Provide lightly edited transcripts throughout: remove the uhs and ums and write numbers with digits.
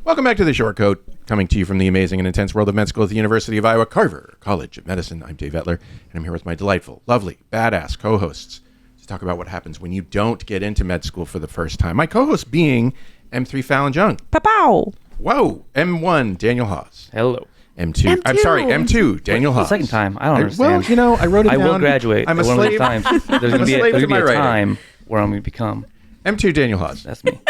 Welcome back to The Short Coat, coming to you from the amazing and intense world of med school at the University of Iowa Carver College of Medicine. I'm Dave Etler, and I'm here with my delightful, lovely, badass co-hosts to talk about what happens when you don't get into med school for the first time. My co-host being M3 Fallon Jung. Pow! Whoa! M1 Daniel Haws. Hello. M2. I'm sorry, M2 Daniel Haws. The second time. I don't understand. Well, you know, I wrote it down. I will graduate. I'm a slave. There's going to be a time where I'm going to become. M2 Daniel Haws. That's me.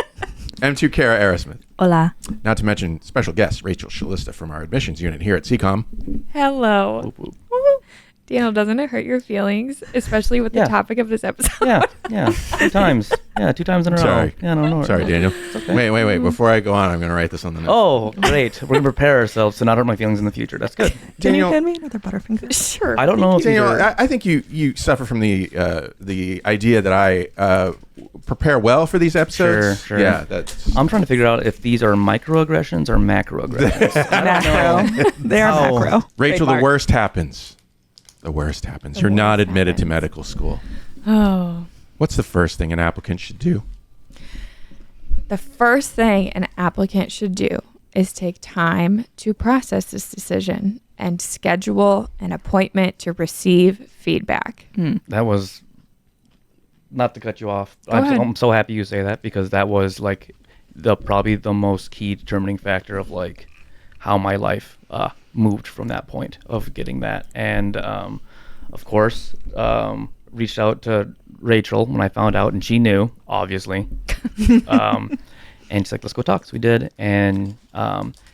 M2 Cara Arrasmith. Hola. Not to mention special guest Rachel Shulista from our admissions unit here at CCOM. Hello. Whoop, whoop. Daniel, doesn't it hurt your feelings, especially with the topic of this episode? Yeah. 2 times. Yeah, 2 times in a row. Sorry. Yeah, no. Sorry, Daniel. It's okay. Wait. Before I go on, I'm going to write this on the note. Oh, great. We're going to prepare ourselves to not hurt my feelings in the future. That's good. Can Daniel, you hand me another Butterfinger? Sure. I don't know if Daniel, you're... I think you suffer from the idea that I prepare well for these episodes. Sure. Yeah, that's... I'm trying to figure out if these are microaggressions or macroaggressions. I don't know. Macro. They are macro. Rachel, the Trademark. worst happens. The worst happens. You're not admitted to medical school. Oh. What's the first thing an applicant should do? The first thing an applicant should do is take time to process this decision and schedule an appointment to receive feedback. That was... Not to cut you off. Go ahead. I'm so happy you say that because that was like probably the most key determining factor of like how my life moved from that point of getting that. And of course, reached out to Rachel when I found out, and she knew, obviously. And she's like, let's go talk. So we did. And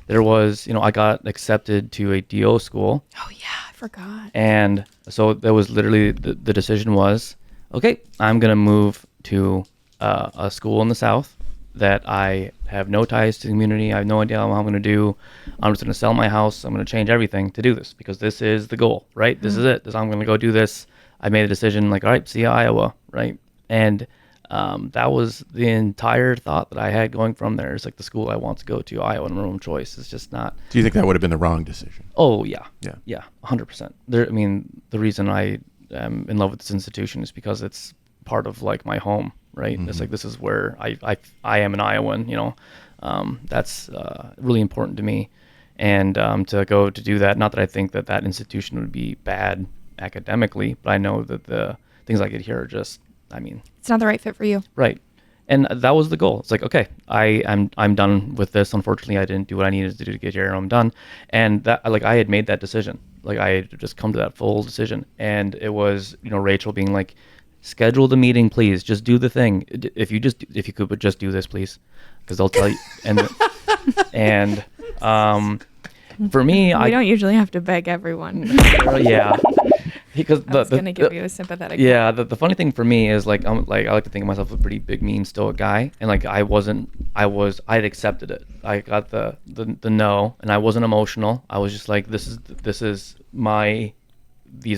there was, I got accepted to a DO school. Oh, yeah, I forgot. And so that was literally the decision was, okay, I'm going to move to a school in the South that I have no ties to the community. I have no idea what I'm going to do. I'm just going to sell my house. I'm going to change everything to do this because this is the goal, right? This is it. I'm going to go do this. I made a decision like, all right, see you, Iowa, right? And that was the entire thought that I had going from there. It's like the school I want to go to, Iowa, and my own choice. It's just not. Do you think that would have been the wrong decision? Oh, yeah. Yeah. Yeah, 100%. The reason I am in love with this institution is because it's part of like my home, right? It's like this is where I am an Iowan, that's really important to me. And to go to do that, not that I think that institution would be bad academically, but I know that the things I get here are just, It's not the right fit for you. right. And that was the goal. It's like, okay, I'm done with this. Unfortunately, I didn't do what I needed to do to get here. I'm done. And that, like, I had made that decision. Like, I had just come to that full decision. And it was, Rachel being like, schedule the meeting, please. Just do the thing. If you could, but just do this, please, because they'll tell you. And for me, We don't usually have to beg everyone. yeah. Because I was going to give you a sympathetic. Yeah, the funny thing for me is like I like to think of myself as a pretty big, mean, stoic guy, and like I had accepted it. I got the no, and I wasn't emotional. I was just like, these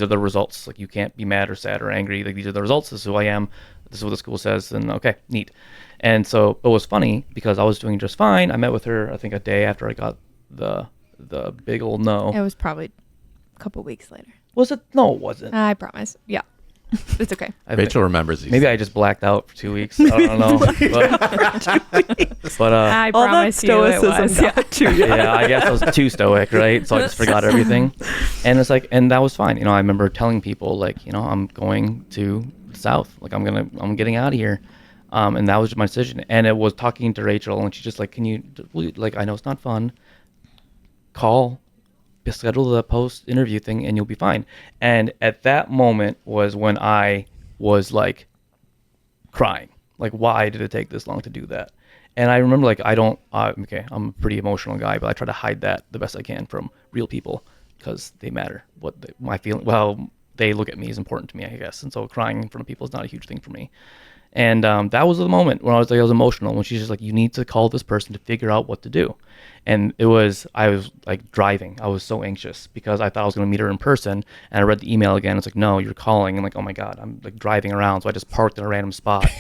are the results. Like, you can't be mad or sad or angry. Like, these are the results. This is who I am. This is what the school says. And okay, neat. And so it was funny because I was doing just fine. I met with her, I think, a day after I got the big old no. It was probably a couple weeks later. Was it? No, it wasn't. I promise. Yeah. It's okay. Rachel remembers these. Maybe I just blacked out for 2 weeks. I don't know. But I promise you it was. yeah, I guess I was too stoic, right? So I just forgot everything. And it's like, and that was fine. I remember telling people like, I'm going to the South. Like, I'm getting out of here. And that was just my decision. And it was talking to Rachel, and she's just like, can you, like, I know it's not fun. Schedule the post interview thing and you'll be fine. And at that moment was when I was like crying. Like, why did it take this long to do that? And I remember like, I'm a pretty emotional guy, but I try to hide that the best I can from real people because they matter. They look at me as important to me, I guess. And so crying in front of people is not a huge thing for me. And that was the moment when I was emotional, when she's just like, you need to call this person to figure out what to do. And I was like driving. I was so anxious because I thought I was going to meet her in person. And I read the email again. It's like, no, you're calling. And like, oh my God, I'm like driving around. So I just parked in a random spot.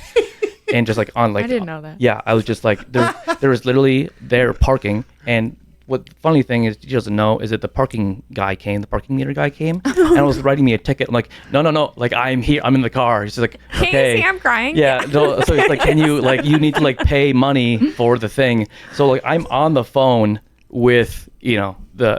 And just like on like, I didn't know that. Yeah, I was just like, there was literally there parking. And what the funny thing is, she doesn't know, is that the parking meter guy came and was writing me a ticket. I'm like, no, like I'm here, I'm in the car. She's like, okay. Hey, see, I'm crying. Yeah, no, so it's like, can you, like, you need to like pay money for the thing. So like I'm on the phone with, you know,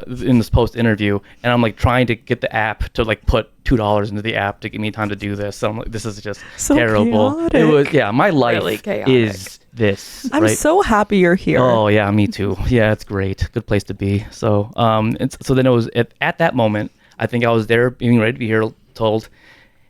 in this post interview, and I'm like trying to get the app to like put $2 into the app to give me time to do this. So I'm like, this is just So terrible. chaotic. It was, yeah, my life Really chaotic. is this. I'm right? so happy you're here. Oh yeah, me too. Yeah, it's great. Good place to be. So so then it was at that moment, I think I was there being ready to be here, told,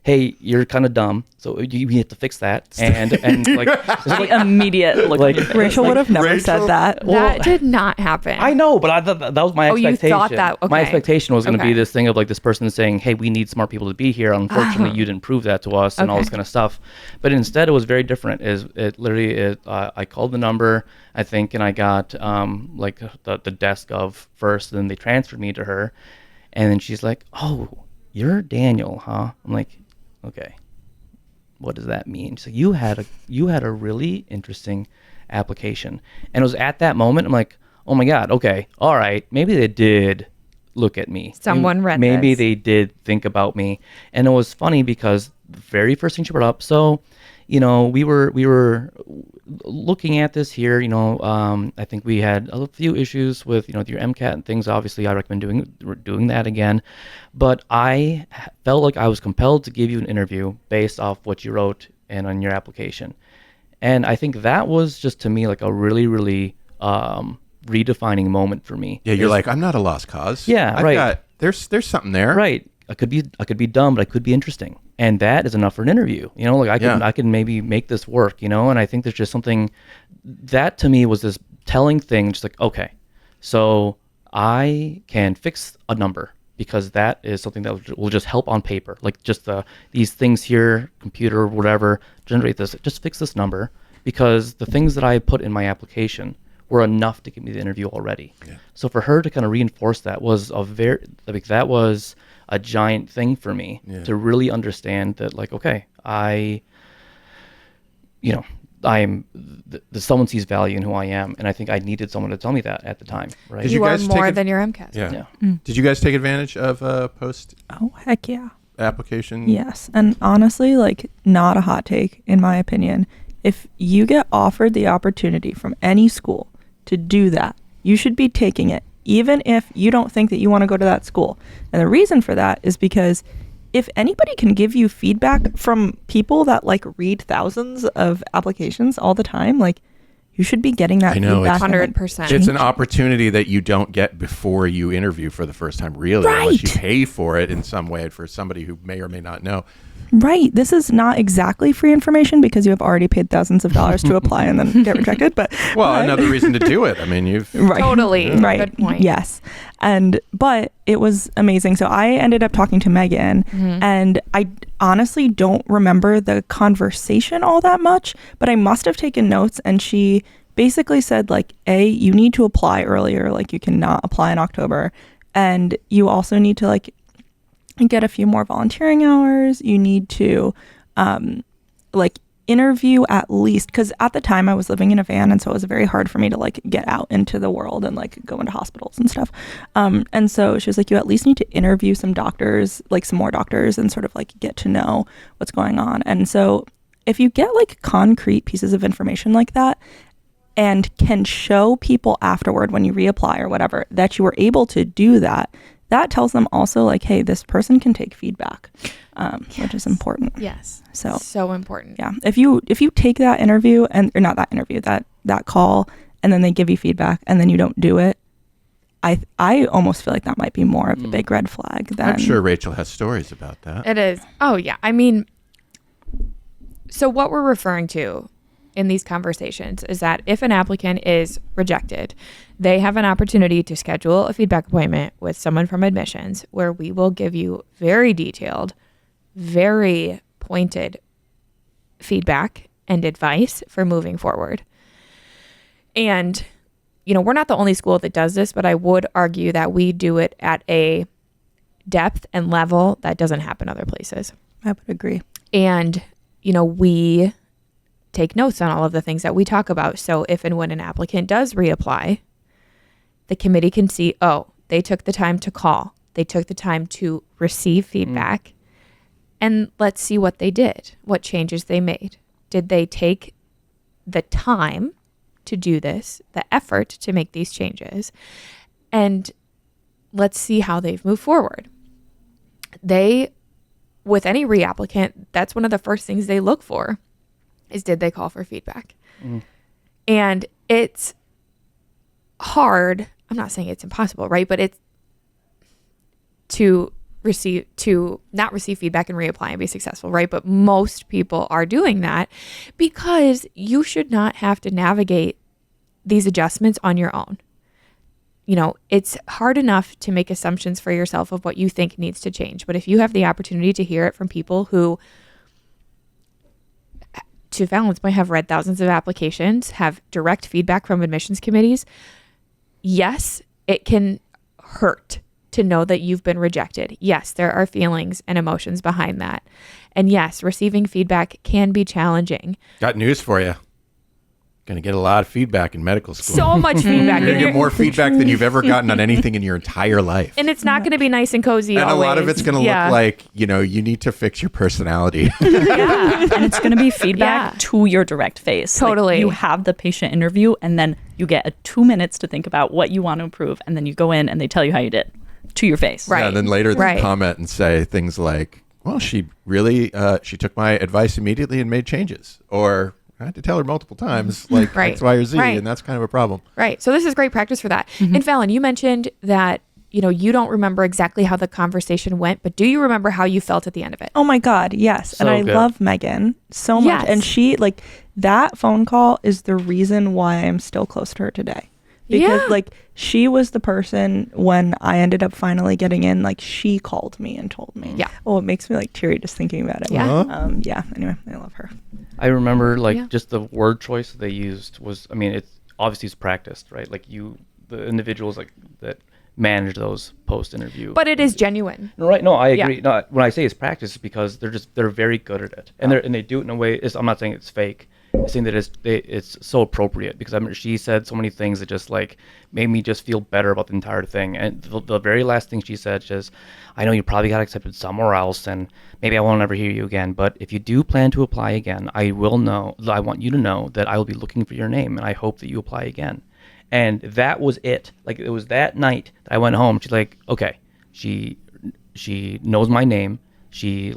hey, you're kind of dumb, so you have to fix that. And like, it's like Immediate look. like- Rachel would have never said Rachel- that. That did not happen. I know, but I thought that was my Oh, you expectation. thought that- My okay. expectation was going to be Okay. this thing of like this person saying, hey, we need smart people to be here. Unfortunately, you didn't prove that to us and all this Okay. kind of stuff. But instead, it was very different. I called the number, I think, and I got like the desk of first, and then they transferred me to her. And then she's like, oh, you're Daniel, huh? I'm like, okay. What does that mean? So you had a really interesting application. And it was at that moment I'm like, oh my God, okay, all right, maybe they did look at me. Someone read Maybe this. they did think about me. And it was funny because the very first thing she brought up, so, you know, we were looking at this here, you know, I think we had a few issues with, you know, with your MCAT and things. Obviously, I recommend doing that again. But I felt like I was compelled to give you an interview based off what you wrote and on your application. And I think that was just, to me, like a really, really redefining moment for me. Yeah, you're Is- like, I'm not a lost cause. Yeah, I've right. got- there's something there. Right. I could be dumb, but I could be interesting. And that is enough for an interview. You know, like I can maybe make this work, you know? And I think there's just something that to me was this telling thing, just like, okay, so I can fix a number because that is something that will just help on paper. Like just these things here, computer, whatever, generate this, just fix this number, because the things that I put in my application were enough to get me the interview already. Yeah. So for her to kind of reinforce that was that was a giant thing for me to really understand that, like, okay, I'm someone sees value in who I am, and I think I needed someone to tell me that at the time, right? Did you are guys take more it- than your MCAT. Yeah. Yeah. Did you guys take advantage of post Oh, heck yeah. application? Yes. And honestly, like, not a hot take, in my opinion. If you get offered the opportunity from any school to do that, you should be taking it, even if you don't think that you want to go to that school. And the reason for that is because if anybody can give you feedback from people that like read thousands of applications all the time, like, you should be getting that I know, feedback. it's- and, like, 100%. It's an change it. opportunity that you don't get before you interview for the first time, really, unless you Right. pay for it in some way for somebody who may or may not know. Right. This is not exactly free information because you have already paid thousands of dollars to apply and then get rejected. But Well, another reason to do it. I mean, you've right. Totally. Right. Good point. Yes. But it was amazing. So I ended up talking to Megan, and I honestly don't remember the conversation all that much, but I must have taken notes, and she basically said, like, you need to apply earlier, like you cannot apply in October, and you also need to like get a few more volunteering hours. You need to like interview at least, because at the time I was living in a van, and so it was very hard for me to like get out into the world and like go into hospitals and stuff. And so she was like, you at least need to interview some doctors, like some more doctors, and sort of like get to know what's going on. And so if you get like concrete pieces of information like that and can show people afterward when you reapply or whatever that you were able to do that, that tells them also, like, hey, this person can take feedback, which is important. Yes. So important. yeah, if you take that interview or not that interview, that call, and then they give you feedback and then you don't do it, I almost feel like that might be more of a big red flag than. I'm sure Rachel has stories about that. It is. Oh, yeah. I mean, so what we're referring to in these conversations is that if an applicant is rejected, they have an opportunity to schedule a feedback appointment with someone from admissions where we will give you very detailed, very pointed feedback and advice for moving forward. And, we're not the only school that does this, but I would argue that we do it at a depth and level that doesn't happen other places. I would agree. And, we take notes on all of the things that we talk about. So if and when an applicant does reapply, the committee can see, oh, they took the time to call. They took the time to receive feedback. And let's see what they did, what changes they made. Did they take the time to do this, the effort to make these changes? And let's see how they've moved forward. With any reapplicant, that's one of the first things they look for is, did they call for feedback? And it's hard. I'm not saying it's impossible, right? But it's to not receive feedback and reapply and be successful, right? But most people are doing that because you should not have to navigate these adjustments on your own. You know, it's hard enough to make assumptions for yourself of what you think needs to change. But if you have the opportunity to hear it from people who, to Fallon's point, have read thousands of applications, have direct feedback from admissions committees, yes, it can hurt to know that you've been rejected. Yes, there are feelings and emotions behind that. And yes, receiving feedback can be challenging. Got news for you. Going to get a lot of feedback in medical school. So much feedback. You're going to get more feedback than you've ever gotten on anything in your entire life. And it's not going to be nice and cozy and always. A lot of it's going to look like, you know, you need to fix your personality. And it's going to be feedback to your direct face. Totally. Like, you have the patient interview, and then you get 2 minutes to think about what you want to improve, and then you go in and they tell you how you did to your face. Right. Yeah, and then later they comment and say things like, well, she really, she took my advice immediately and made changes. Or, I had to tell her multiple times, like X, Y, or Z, and that's kind of a problem. Right. So this is great practice for that. And Fallon, you mentioned that, you know, you don't remember exactly how the conversation went, but do you remember how you felt at the end of it? Oh my God, yes. So and I good. love Megan so much. Yes. And she, like, that phone call is the reason why I'm still close to her today. Because like, she was the person when I ended up finally getting in, like, she called me and told me. Yeah. Oh, it makes me like teary just thinking about it. Yeah. Yeah. Anyway, I love her. I remember just the word choice they used was, I mean, it's obviously it's practiced, right? Like the individuals like that manage those post-interview. But it is genuine. Right. No, I agree. No, when I say it's practice, it's because they're very good at it. And they do it in a way, I'm not saying it's fake. I'm saying that it's so appropriate because I mean, she said so many things that just like made me just feel better about the entire thing. And the very last thing she said is, I know you probably got accepted somewhere else and maybe I won't ever hear you again, but if you do plan to apply again, I want you to know that I will be looking for your name and I hope that you apply again. And that was it. Like, it was that night that I went home. She's like, okay, she knows my name. She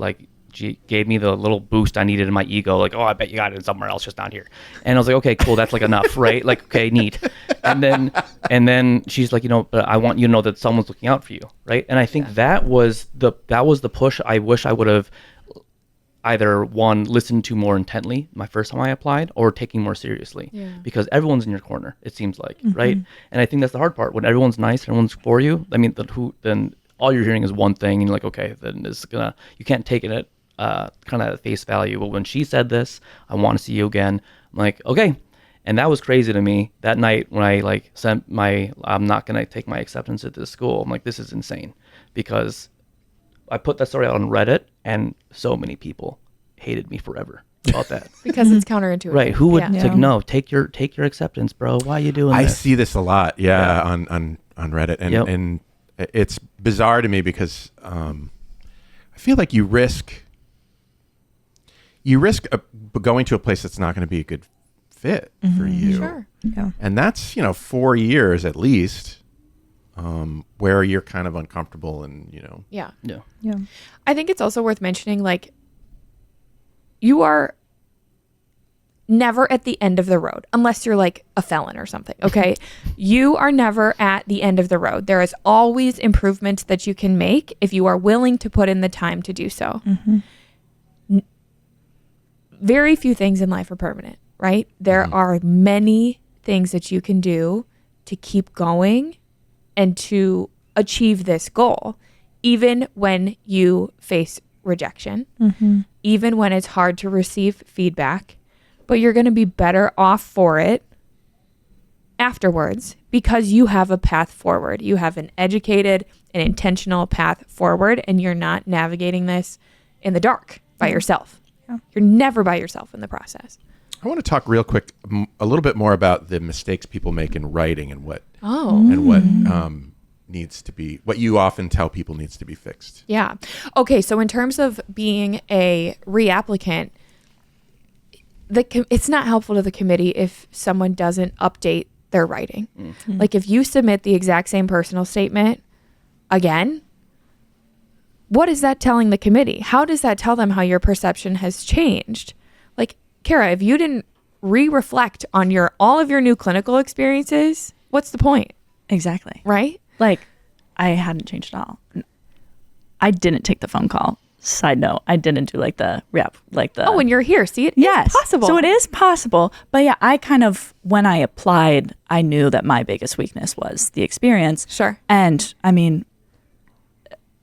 gave me the little boost I needed in my ego. Like, oh, I bet you got it somewhere else, just not here. And I was like, okay, cool. That's like enough, right? Like, okay, neat. And then she's like, you know, but I want you to know that someone's looking out for you, right? And I think that was the push. I wish I would have either listened to more intently my first time I applied, or taking more seriously, because everyone's in your corner. It seems like, right? And I think that's the hard part when everyone's nice, everyone's for you. I mean, then all you're hearing is one thing, and you're like, okay, then you can't take it at kind of at face value. But when she said this, I want to see you again, I'm like, okay. And that was crazy to me that night when I like sent I'm not going to take my acceptance at this school. I'm like, this is insane, because I put that story out on Reddit and so many people hated me forever about that. Because it's counterintuitive. Right. Who would like, no, take your acceptance, bro. Why are you doing this? I see this a lot. On Reddit. And it's bizarre to me because I feel like you risk going to a place that's not going to be a good fit for you. Sure. Yeah. And that's, 4 years at least, where you're kind of uncomfortable and, Yeah. Yeah. I think it's also worth mentioning, like, you are never at the end of the road unless you're like a felon or something. Okay. You are never at the end of the road. There is always improvements that you can make if you are willing to put in the time to do so. Very few things in life are permanent, right? There are many things that you can do to keep going and to achieve this goal, even when you face rejection, even when it's hard to receive feedback, but you're going to be better off for it afterwards because you have a path forward. You have an educated and intentional path forward, and you're not navigating this in the dark by yourself. Yeah. You're never by yourself in the process. I want to talk real quick a little bit more about the mistakes people make in writing and what needs to be, what you often tell people needs to be fixed. Yeah. Okay. So in terms of being a reapplicant, it's not helpful to the committee if someone doesn't update their writing. Like if you submit the exact same personal statement again, what is that telling the committee? How does that tell them how your perception has changed? Like, Cara, if you didn't reflect on all of your new clinical experiences, what's the point? Exactly. Right? Like, I hadn't changed at all. I didn't take the phone call. Side note, I didn't do Oh, and you're here. See, it yes. is possible. So it is possible. But yeah, I kind of, when I applied, I knew that my biggest weakness was the experience. Sure. And I mean,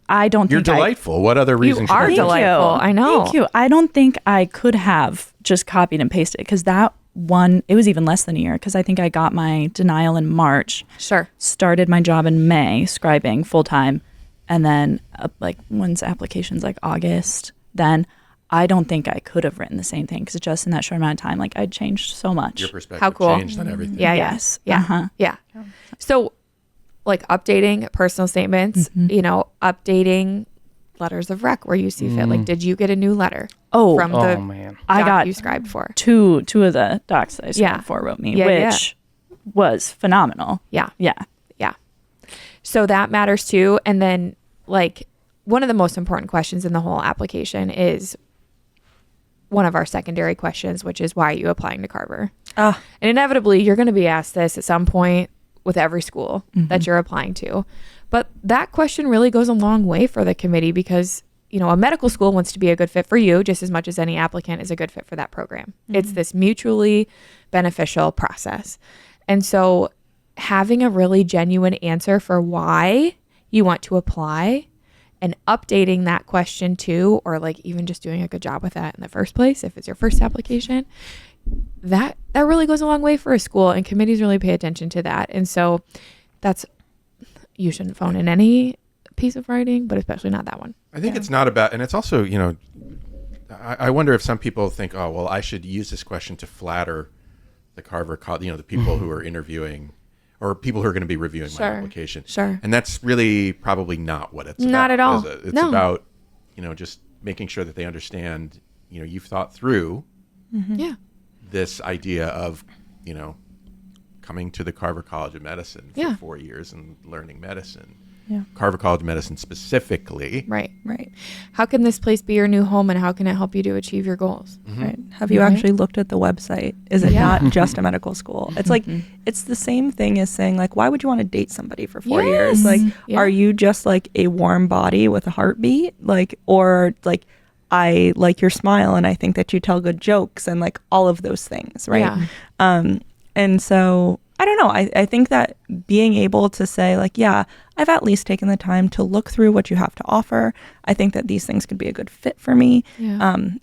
I don't You're think delightful. What other reason You should are I- Thank delightful. you. I know. Thank you. I don't think I could have just copied and pasted because that one, it was even less than a year because I think I got my denial in March, Sure. started my job in May, scribing full time. And then like once applications like August, then I don't think I could have written the same thing because just in that short amount of time, like I'd changed so much. Your perspective How cool. changed on everything. Yeah. Yes. Yeah. Uh-huh. Yeah. So like updating personal statements, updating letters of rec where you see fit. Like, did you get a new letter Oh, from Oh the man. I doc got you scribed for? two of the docs that I Yeah. scribed for wrote me, Yeah, which was phenomenal. Yeah. Yeah. Yeah. So that matters too. And then like one of the most important questions in the whole application is one of our secondary questions, which is why are you applying to Carver? And inevitably you're going to be asked this at some point with every school that you're applying to. But that question really goes a long way for the committee because, you know, a medical school wants to be a good fit for you just as much as any applicant is a good fit for that program. It's this mutually beneficial process. And so having a really genuine answer for why you want to apply and updating that question too, or like even just doing a good job with that in the first place, if it's your first application, that really goes a long way for a school, and committees really pay attention to that. And so you shouldn't phone in any piece of writing, but especially not that one. I think it's not about, and it's also, you know, I wonder if some people think, oh, well, I should use this question to flatter the Carver, you know, the people who are interviewing or people who are going to be reviewing my application. Sure. And that's really probably not what it's about. Not at all. Is it? It's No. about, you know, just making sure that they understand, you know, you've thought through Yeah. this idea of, you know, coming to the Carver College of Medicine for Yeah. 4 years and learning medicine. Yeah. Carver College of Medicine specifically. Right. Right. How can this place be your new home, and how can it help you to achieve your goals? Right. Have you Right. actually looked at the website? Is it Yeah. not just a medical school? It's like, it's the same thing as saying, like, why would you want to date somebody for 4 years? Like, Yeah. are you just like a warm body with a heartbeat? Like, or like, I like your smile and I think that you tell good jokes and like all of those things. Right. Yeah. And so I don't know. I think that being able to say like, yeah, I've at least taken the time to look through what you have to offer. I think that these things could be a good fit for me,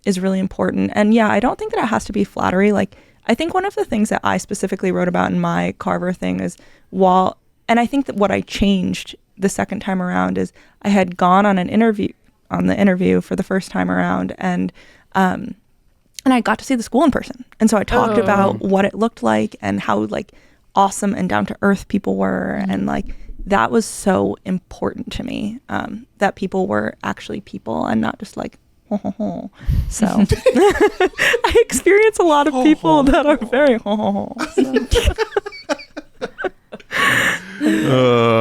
is really important. And yeah, I don't think that it has to be flattery. Like, I think one of the things that I specifically wrote about in my Carver thing is and I think that what I changed the second time around is I had gone on the interview for the first time around and I got to see the school in person. And so I talked about what it looked like and how like awesome and down to earth people were. And like, that was so important to me, that people were actually people and not just like, ho, ho, ho. So I experience a lot of people that are very ho, ho, ho. So.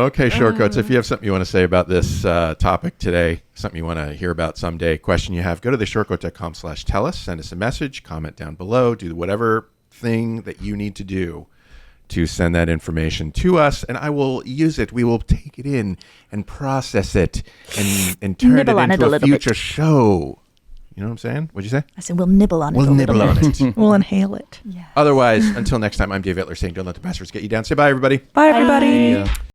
Okay, shortcuts. If you have something you want to say about this topic today, something you want to hear about someday, question you have, go to theshortcut.com/tell us, send us a message, comment down below, do whatever thing that you need to do to send that information to us, and I will use it. We will take it in and process it and turn Nibble on it it into a a little future bit. show. You know what I'm saying? What'd you say? I said we'll nibble on it. We'll a little nibble bit. on it. We'll inhale it. Yeah. Otherwise, until next time, I'm Dave Etler saying don't let the bastards get you down. Say bye, everybody. Bye, everybody. Yeah.